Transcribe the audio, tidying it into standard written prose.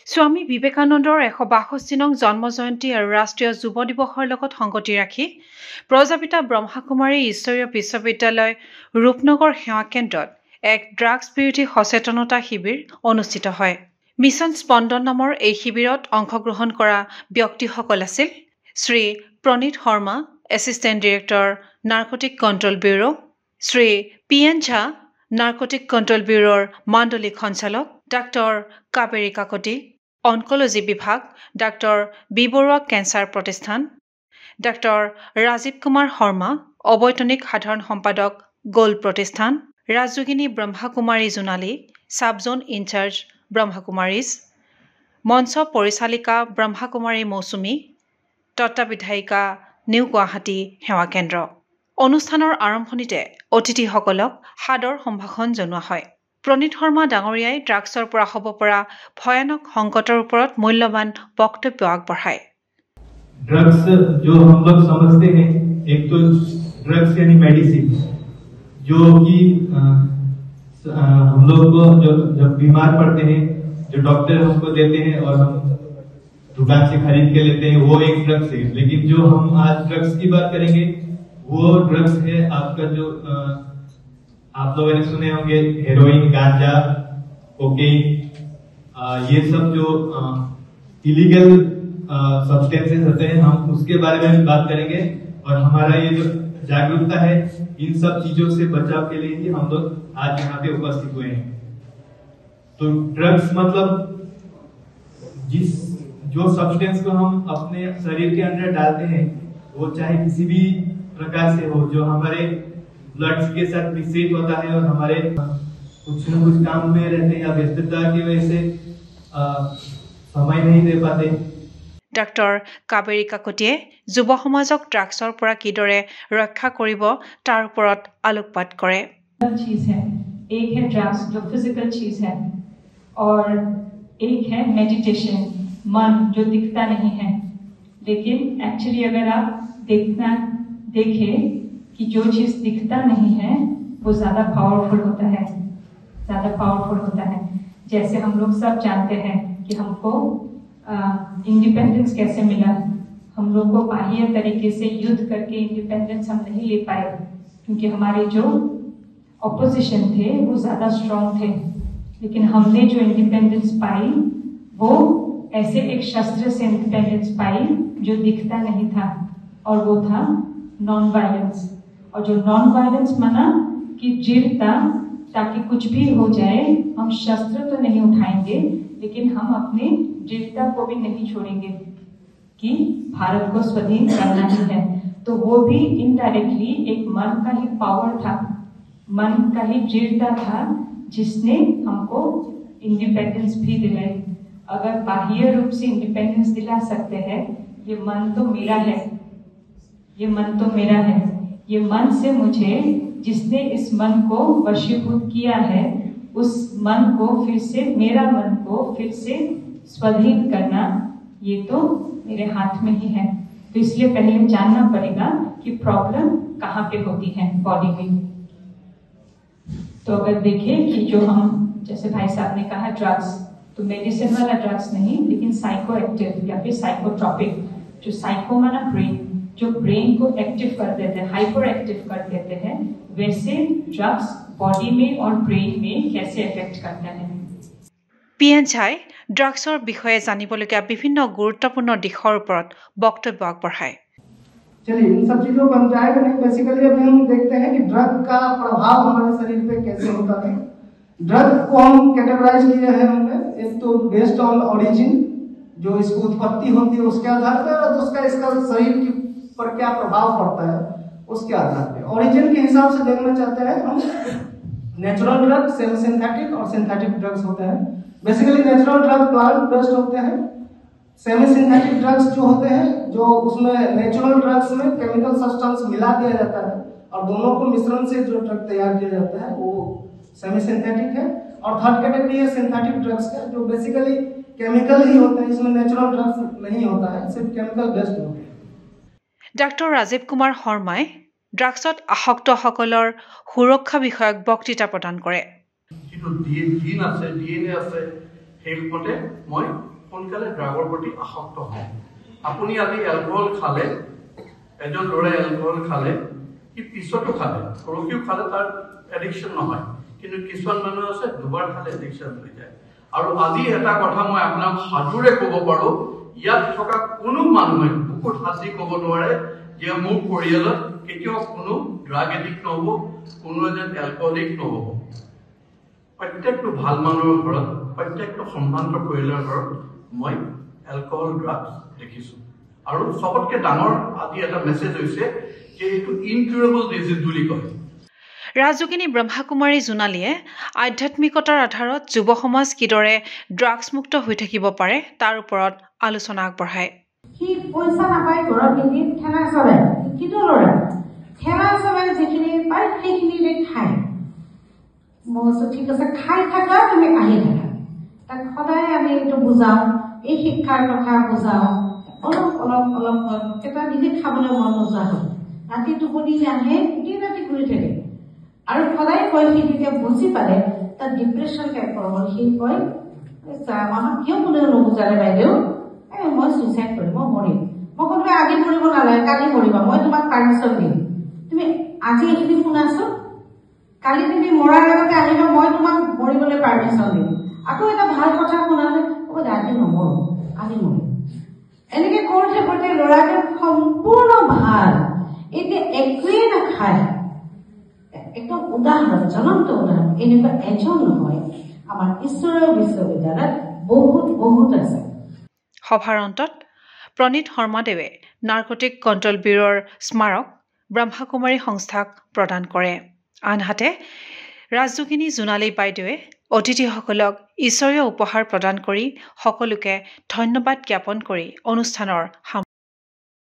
স্বামী বিবেকানন্দৰ ১৬২ নং জন্মজয়ন্তী আৰু ৰাষ্ট্ৰীয় যুৱ দিৱসৰ লগত সংগতি ৰাখি প্ৰজাপিতা ব্ৰহ্মাকুমাৰী ঈশ্বৰীয় বিশ্ববিদ্যালয় ৰূপনগৰ সেৱা কেন্দ্ৰত এক ড্ৰাগছ বিৰোধী সচেতনতা শিবিৰ অনুষ্ঠিত হয়। মিছন স্পন্দন নামৰ এই শিবিৰত অংশগ্ৰহণ কৰা ব্যক্তিসকল আছিল Shri Pranit Sharma, assistant director, narcotic control bureau, Shri P N. Jha, narcotic control ব্যুৰোৰ মাণ্ডলিক সঞ্চালক, ডাক্তৰ কাবেৰী কাকতি, অনকলজি বিভাগ, ডাক্তৰ বি বৰুৱা কেঞ্চাৰ প্ৰতিষ্ঠান, ডাক্তৰ ৰাজীৱ কুমাৰ শৰ্মা, অবৈতনিক সাধাৰণ সম্পাদক, গ'ল্ড প্ৰতিষ্ঠান, Rajyogini Brahmakumari Jonali, sub zone incharge Brahmakumaris, মঞ্চ পৰিচালিকা ব্ৰহ্মাকুমাৰী মৌচুমী, তত্ত্বাবিধায়িকা নিউ গুৱাহাটী সেৱা কেন্দ্ৰ। অনুষ্ঠানৰ আৰম্ভণিতে অতিথিসকলক সাদৰ সম্ভাষণ জনোৱা হয়। প্ৰণীত শৰ্মা ডাঙৰীয়াই ড্ৰাগছৰ পৰা হ'ব পৰা ভয়ানক সংকটৰ ওপৰত মূল্যৱান বক্তব্য আগবঢ়ায়। ड्रग्स जो हम लोग समझते हैं, एक तो ड्रग्स यानी मेडिसिन, जो कि हम लोग को जब बीमार पड़ते हैं, जो डॉक्टर हमको देते हैं और हम दुकान से खरीद के लेते हैं, वो एक ड्रग्स है। लेकिन जो हम आज ड्रग्स की बात करेंगे, वो ड्रग्स है आपका जो आप लोगों ने सुने होंगे, हेरोइन, गांजा, कोकेन, ये सब जो इलीगल सब्सटेंसेस होते हैं, हम उसके बारे में बात करेंगे। और हमारा ये जो जागरूकता है, इन सब चीजों से बचाव के लिए ही हम लोग आज यहाँ पे उपस्थित हुए हैं। तो ड्रग्स मतलब जो सब्सटेंस को हम अपने शरीर के अंदर डालते हैं, वो चाहे किसी भी प्रकार से हो, जो हमारे ब्लड के साथ मिश्रित होता है और हमारे कुछ न कुछ काम में रहते हैं या व्यस्तता की वजह से समय नहीं दे पाते। ডাক্তৰ কাবেৰী কাকতিয়ে যুৱ সমাজক ড্ৰাগছৰ পৰা কিদৰে ৰক্ষা কৰিব তাৰ ওপৰত আলোকপাত কৰে। चीज है, एक है ड्रग्स जो फिजिकल चीज है और एक है मेडिटेशन, मन जो दिखता नहीं है। लेकिन एक्चुअली अगर आप देखें कि जो चीज दिखता नहीं है वो ज्यादा पावरफुल होता है, जैसे हम लोग सब जानते हैं कि हमको इंडिपेंडेंस कैसे मिला। हम लोग को बाह्य तरीके से युद्ध करके इंडिपेंडेंस हम नहीं ले पाए, क्योंकि हमारे जो ऑपोजिशन थे वो ज्यादा स्ट्रांग थे। लेकिन हमने जो इंडिपेंडेंस पाई वो ऐसे एक शस्त्र से इंडिपेंडेंस पाई जो दिखता नहीं था, और वो था नॉन वायलेंस। और जो नॉन वायलेंस माना कि दृढ़ता, ताकि कुछ भी हो जाए हम शस्त्र तो नहीं उठाएंगे, लेकिन हम अपने दृढ़ता को भी नहीं छोड़ेंगे कि भारत को स्वाधीन करना ही है। तो वो भी इनडायरेक्टली एक मन का ही पावर था, मन का ही दृढ़ता था जिसने हमको इंडिपेंडेंस भी दिलाई। अगर बाह्य रूप से इंडिपेंडेंस दिला सकते हैं, ये मन तो मेरा है, ये मन से मुझे जिसने इस मन को वशीभूत किया है, उस मन को फिर से, मेरा मन को फिर से स्वाधीन करना, ये तो मेरे हाथ में ही है। तो इसलिए पहले जानना पड़ेगा कि प्रॉब्लम कहाँ पे होती है बॉडी में। तो अगर देखें कि जो हम, जैसे भाई साहब ने कहा ड्रग्स, तो मेडिसिन वाला ड्रग्स नहीं, लेकिन साइको एक्टिव या फिर साइकोट्रॉपिक, जो साइको माना ब्रेन, जो ब्रेन को एक्टिव कर देते हैं, हाइपर एक्टिव कर देते हैं, वैसे ड्रग्स बॉडी में और ब्रेन में कैसे इफेक्ट करते हैं। পি.এন. ঝাই ড্ৰাগছৰ বিষয়ে জানিবলগীয়া বিভিন্ন গুৰুত্বপূৰ্ণ দিশৰ ওপৰত বক্তব্য আগবঢ়ায়। चलिए इन सब चीजों पर हम जाएंगे नहीं। बेसिकली अभी हम देखते हैं कि ड्रग का प्रभाव हमारे शरीर पे कैसे होता है। ड्रग को हम कैटेगराइज किए हैं हमने, एक तो बेस्ड ऑन ओरिजिन, जो इसकी उत्पत्ति होती है उसके आधार पर, और उसका इसका शरीर पर क्या प्रभाव पड़ता है उसके आधार पर। ओरिजिन के हिसाब से देखना चाहते हैं हम, नेचुरल ड्रग, सेमी सिंथेटिक और सिंथेटिक ड्रग्स होते हैं। Basically natural drug plant based होते हैं। सेमी सिंथेटिक ड्रग्स जो होते हैं, जो उसमें नेचुरल ड्रग्स में केमिकल सब्सटेंस मिला दिया जाता है और दोनों को मिश्रण से जो ड्रग तैयार किया जाता है वो सेमी सिंथेटिक है। और थर्ड कैटेगरी है सिंथेटिक ड्रग्स का, जो बेसिकली केमिकल ही होते हैं, इसमें नेचुरल ड्रग्स नहीं होता है, सिर्फ केमिकल बेस्ड होते हैं। ডাক্তৰ ৰাজীৱ কুমাৰ শৰ্মাই ড্ৰাগছত আসক্তসকলৰ সুৰক্ষা বিষয়ক বক্তৃতা প্ৰদান কৰে। জিন আছে, DNA আছে, সেই মতে মই সোনকালে ড্ৰাগৰ প্ৰতি আসক্ত হয়। আপুনি আজি এলকহল খালে, এজন ল'ৰাই এলকহল খালে, সি পিছতো খালে, পৰহিও খালে, তাৰ এডিকশ্যন নহয়। কিন্তু কিছুমান মানুহ আছে দুবাৰ খালে এডিকশ্যন হৈ যায়। আৰু আজি এটা কথা মই আপোনাক সাজুৰে ক'ব পাৰোঁ, ইয়াত থকা কোনো মানুহে বুকুত হাত দি ক'ব নোৱাৰে যে মোৰ পৰিয়ালত কেতিয়াও কোনো ড্ৰাগ এডিক্ট নহ'ব, কোনো এজন এলকহলিক নহ'ব। প্ৰত্যেকটো ভাল মানুহৰ ঘৰত, প্ৰত্যেকটো সম্ভ্ৰান্ত পৰিয়ালৰ ঘৰত মই এলকহল ড্ৰাগছ দেখিছোঁ। আৰু চবতকৈ ডাঙৰ আজি এটা মেছেজ হৈছে যে এইটো ইনকিউৰেবল ডিজিজ বুলি কয়। ৰাজযোগিনী ব্ৰহ্মাকুমাৰী জোনালীয়ে আধ্যাত্মিকতাৰ আধাৰত যুৱ সমাজ কিদৰে ড্ৰাগছমুক্ত হৈ থাকিব পাৰে তাৰ ওপৰত আলোচনা আগবঢ়ায়। সি পইচা নাপায়, ঘৰত নিদি ঠেলা চলায়, শিক্ষিত ল'ৰা ঠেলা চলাই যিখিনি পায় সেইখিনিৰে খায়। মই কৈছোঁ ঠিক আছে, খাই থাকা, তুমি আহি থাকা। তাক সদায় আমি এইটো বুজাওঁ, এই শিক্ষাৰ কথা বুজাওঁ, অলপ অলপ অলপ এটা নিজে খাবলৈ মন নোযোৱা হ'ল, ৰাতি টোপনি নাহে, দিন ৰাতি ঘূৰি থাকে। আৰু সদায় কয়, সি যেতিয়া বুজি পালে তাৰ ডিপ্ৰেশ্যন টাইপৰ হ'ল, সি কয় আমাক কিয় কোনেও নুবুজালে বাইদেউ, মই চুইচাইড কৰিম, মই মৰিম। মই ক'লো আজি মৰিব নালাগে, কালি মৰিবা, মই তোমাক পাৰ্মিশ্যন দিম। তুমি আজি এইখিনি শুনাচোন, কালি তুমি মৰাৰ আগতে আহিবা, মই তোমাক মৰিবলৈ পাৰ্মিশ্যন দিম। আকৌ এটা ভাল কথা শুনালে, আজি নমৰো, আজি মৰিম। এনেকে কৰোঁতে কৰোঁতে ল'ৰাটো সম্পূৰ্ণ ভাল, এতিয়া একোৱেই নাখায়। একদম উদাহৰণ, জ্বলন্ত উদাহৰণ। এনেকুৱা এজন নহয়, আমাৰ ঈশ্বৰীয় বিশ্ববিদ্যালয়ত বহুত বহুত আছে। সভাৰ অন্তত প্ৰণীত শৰ্মাদেৱে নাৰ্কটিক কণ্ট্ৰল ব্যুৰোৰ স্মাৰক ব্ৰহ্মাকুমাৰী সংস্থাক প্ৰদান কৰে। আনহাতে ৰাজযোগিনী জোনালী বাইদেৱে অতিথিসকলক ঈশ্বৰীয় উপহাৰ প্ৰদান কৰি সকলোকে ধন্যবাদ জ্ঞাপন কৰি অনুষ্ঠানৰ